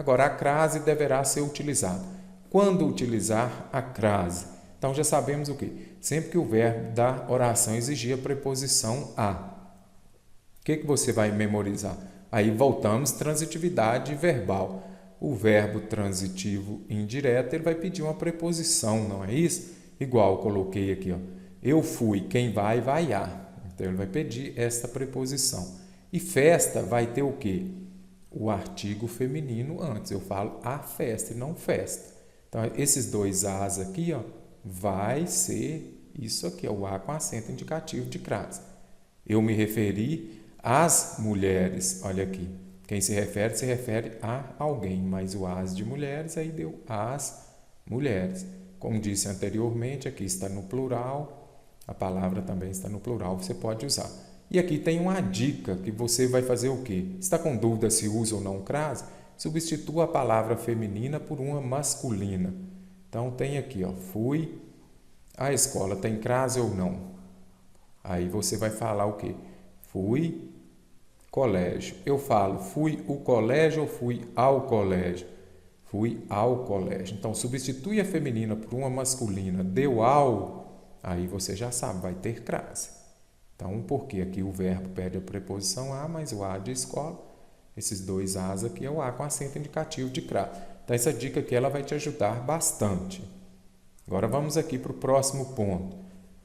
Agora, a crase deverá ser utilizada. Quando utilizar a crase? Então, já sabemos o quê? Sempre que o verbo da oração exigir a preposição a. O que você vai memorizar? Aí voltamos, transitividade verbal. O verbo transitivo indireto, ele vai pedir uma preposição, não é isso? Igual eu coloquei aqui, ó. Eu fui, quem vai, vai a. Então, ele vai pedir esta preposição. E festa vai ter o quê? O artigo feminino antes. Eu falo a festa e não festa. Então, esses dois as aqui, ó, vai ser isso aqui, ó, o a com acento indicativo de crase. Eu me referi às mulheres. Olha aqui. Quem se refere a alguém, mas o as de mulheres aí deu as mulheres. Como disse anteriormente, aqui está no plural, a palavra também está no plural, você pode usar. E aqui tem uma dica que você vai fazer o quê? Está com dúvida se usa ou não crase? Substitua a palavra feminina por uma masculina. Então tem aqui, ó, fui à escola, tem crase ou não? Aí você vai falar o quê? Fui colégio. Eu falo, fui o colégio ou fui ao colégio? Fui ao colégio. Então, substitui a feminina por uma masculina, deu ao, aí você já sabe, vai ter crase. Então, porque aqui o verbo pede a preposição a, mas o a de escola, esses dois as aqui é o a com acento indicativo de crase. Então, essa dica aqui ela vai te ajudar bastante. Agora, vamos aqui para o próximo ponto.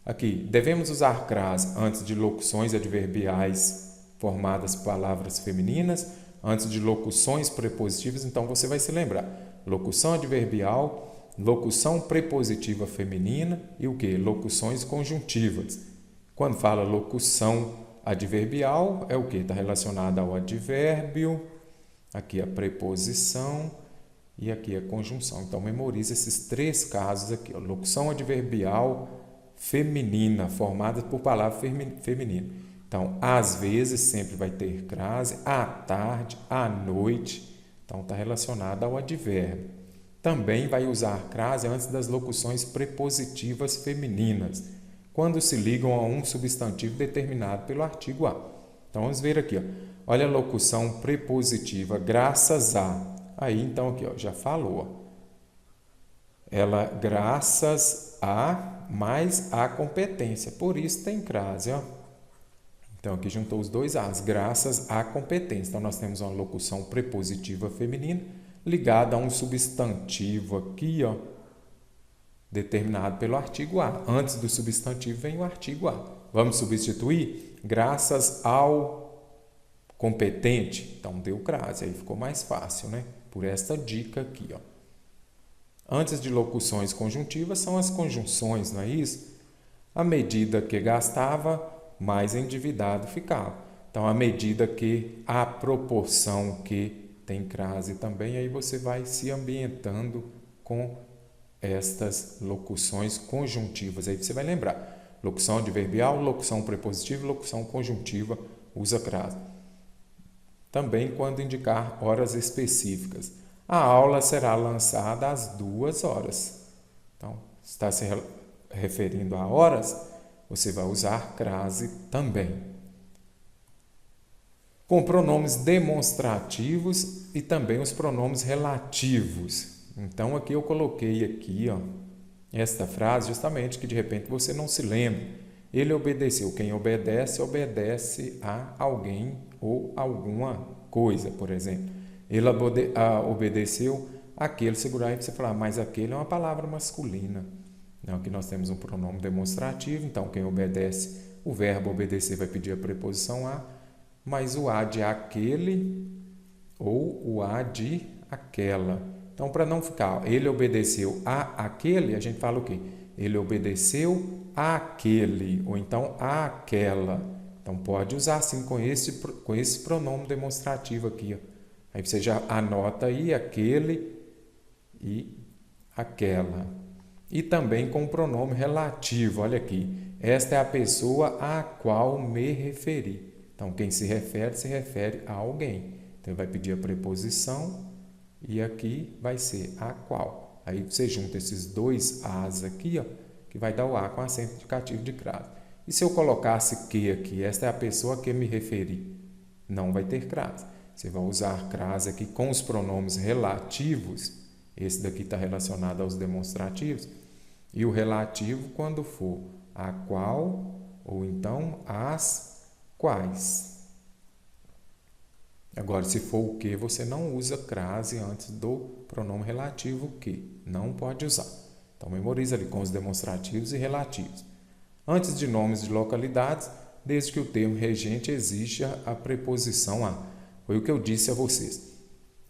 Aqui, devemos usar crase antes de locuções adverbiais formadas por palavras femininas, antes de locuções prepositivas. Então, você vai se lembrar. Locução adverbial, locução prepositiva feminina e o quê? Locuções conjuntivas. Quando fala locução adverbial, é o quê? Está relacionada ao advérbio, aqui a preposição e aqui a conjunção. Então, memorize esses três casos aqui. Ó. Locução adverbial feminina, formada por palavra feminina. Então, às vezes, sempre vai ter crase, à tarde, à noite. Então, está relacionado ao advérbio. Também vai usar crase antes das locuções prepositivas femininas, quando se ligam a um substantivo determinado pelo artigo a. Então, vamos ver aqui. Ó. Olha a locução prepositiva, graças a. Aí, então, aqui, ó, já falou. Ó. Ela, graças a, mais a competência. Por isso tem crase, ó. Então, aqui juntou os dois as, graças à competência. Então, nós temos uma locução prepositiva feminina ligada a um substantivo aqui, ó, determinado pelo artigo a. Antes do substantivo vem o artigo a. Vamos substituir? Graças ao competente. Então, deu crase. Aí ficou mais fácil, né? Por esta dica aqui, ó. Antes de locuções conjuntivas são as conjunções, não é isso? À medida que gastava, mais endividado ficava. Então, à medida que, a proporção que tem crase também, aí você vai se ambientando com estas locuções conjuntivas. Aí você vai lembrar. Locução adverbial, locução prepositiva, locução conjuntiva, usa crase. Também quando indicar horas específicas. A aula será lançada às 2 horas. Então, está se referindo a horas, você vai usar crase também. Com pronomes demonstrativos e também os pronomes relativos. Então, aqui eu coloquei aqui, ó, esta frase justamente que de repente você não se lembra. Ele obedeceu. Quem obedece, obedece a alguém ou alguma coisa, por exemplo. Ele obedeceu àquele, segurar e você falar, mas aquele é uma palavra masculina. Então, aqui nós temos um pronome demonstrativo, então quem obedece, o verbo obedecer vai pedir a preposição a, mas o a de aquele ou o a de aquela. Então, para não ficar, ele obedeceu a aquele, a gente fala o quê? Ele obedeceu àquele, ou então àquela. Então, pode usar assim com esse pronome demonstrativo aqui. Ó. Aí você já anota aí aquele e aquela. E também com o pronome relativo, olha aqui. Esta é a pessoa a qual me referi. Então, quem se refere a alguém. Então, ele vai pedir a preposição e aqui vai ser a qual. Aí você junta esses dois as aqui, ó, que vai dar o a com acento indicativo de crase. E se eu colocasse que aqui, esta é a pessoa a que me referi? Não vai ter crase. Você vai usar crase aqui com os pronomes relativos. Esse daqui está relacionado aos demonstrativos. E o relativo quando for a qual ou então as quais. Agora, se for o que, você não usa crase antes do pronome relativo que. Não pode usar. Então, memoriza ali com os demonstrativos e relativos. Antes de nomes de localidades, desde que o termo regente exija a preposição a. Foi o que eu disse a vocês.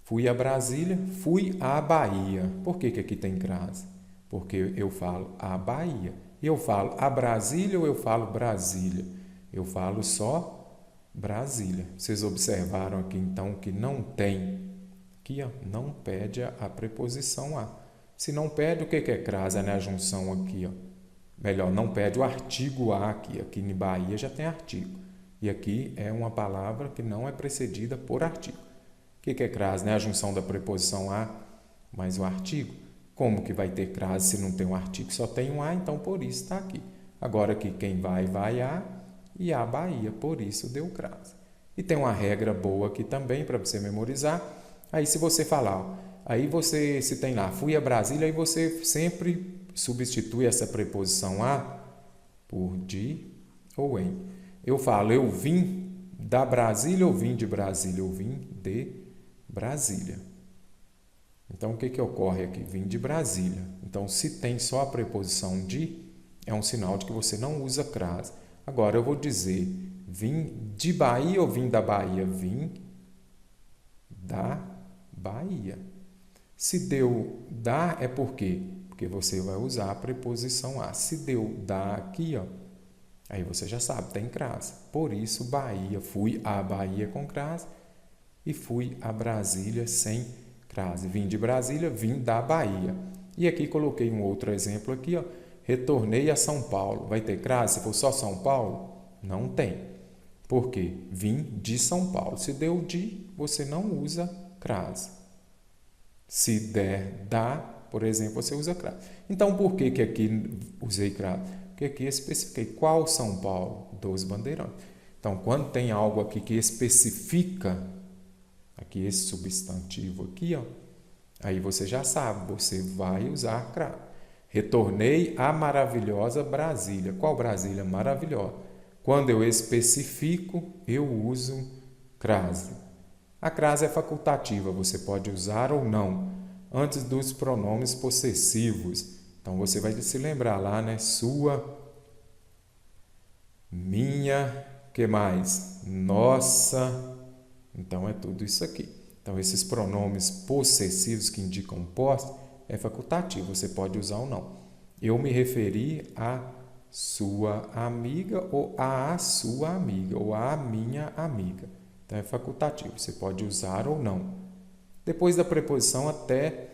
Fui a Brasília, fui à Bahia. Por que aqui tem crase? Porque eu falo a Bahia. E eu falo a Brasília ou eu falo Brasília? Eu falo só Brasília. Vocês observaram aqui então que não tem. Aqui ó, não pede a preposição a. Se não pede, o que é crase? É a junção aqui. Ó. Melhor, não pede o artigo a aqui. Aqui em Bahia já tem artigo. E aqui é uma palavra que não é precedida por artigo. O que é crase? A junção da preposição a mais o artigo. Como que vai ter crase se não tem um artigo? Só tem um a, então por isso está aqui. Agora aqui quem vai a e a Bahia, por isso deu crase. E tem uma regra boa aqui também para você memorizar. Aí se você falar, ó, aí você, se tem lá, fui a Brasília, aí você sempre substitui essa preposição a por de ou em. Eu falo, eu vim da Brasília ou vim de Brasília? Eu vim de Brasília. Então, o que ocorre aqui? Vim de Brasília. Então, se tem só a preposição de, é um sinal de que você não usa crase. Agora, eu vou dizer, vim de Bahia ou vim da Bahia? Vim da Bahia. Se deu da, é por quê? Porque você vai usar a preposição a. Se deu da aqui, ó, aí você já sabe, tem crase. Por isso, Bahia, fui à Bahia com crase e fui a Brasília sem crase. Vim de Brasília, vim da Bahia. E aqui coloquei um outro exemplo aqui, ó. Retornei a São Paulo. Vai ter crase se for só São Paulo? Não tem. Por quê? Vim de São Paulo. Se deu de, você não usa crase. Se der da, por exemplo, você usa crase. Então, por que aqui usei crase? Porque aqui eu especifiquei qual São Paulo? Dos Bandeirantes. Então, quando tem algo aqui que especifica, aqui esse substantivo aqui, ó, aí você já sabe, você vai usar crase. Retornei à maravilhosa Brasília. Qual Brasília? Maravilhosa. Quando eu especifico, eu uso crase. A crase é facultativa, você pode usar ou não, antes dos pronomes possessivos. Então, você vai se lembrar lá, né? Sua, minha, que mais? Nossa. Então, é tudo isso aqui. Então, esses pronomes possessivos que indicam posse é facultativo, você pode usar ou não. Eu me referi a sua amiga ou a sua amiga ou a minha amiga. Então, é facultativo, você pode usar ou não. Depois da preposição até,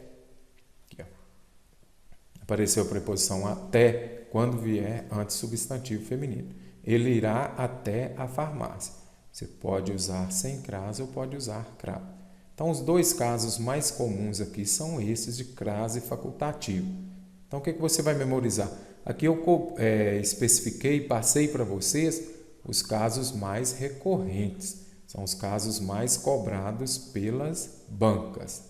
aqui, ó, apareceu a preposição até quando vier antes substantivo feminino. Ele irá até a farmácia. Você pode usar sem crase ou pode usar crase. Então, os dois casos mais comuns aqui são esses de crase facultativo. Então, o que você vai memorizar? Aqui eu especifiquei, passei para vocês os casos mais recorrentes. São os casos mais cobrados pelas bancas.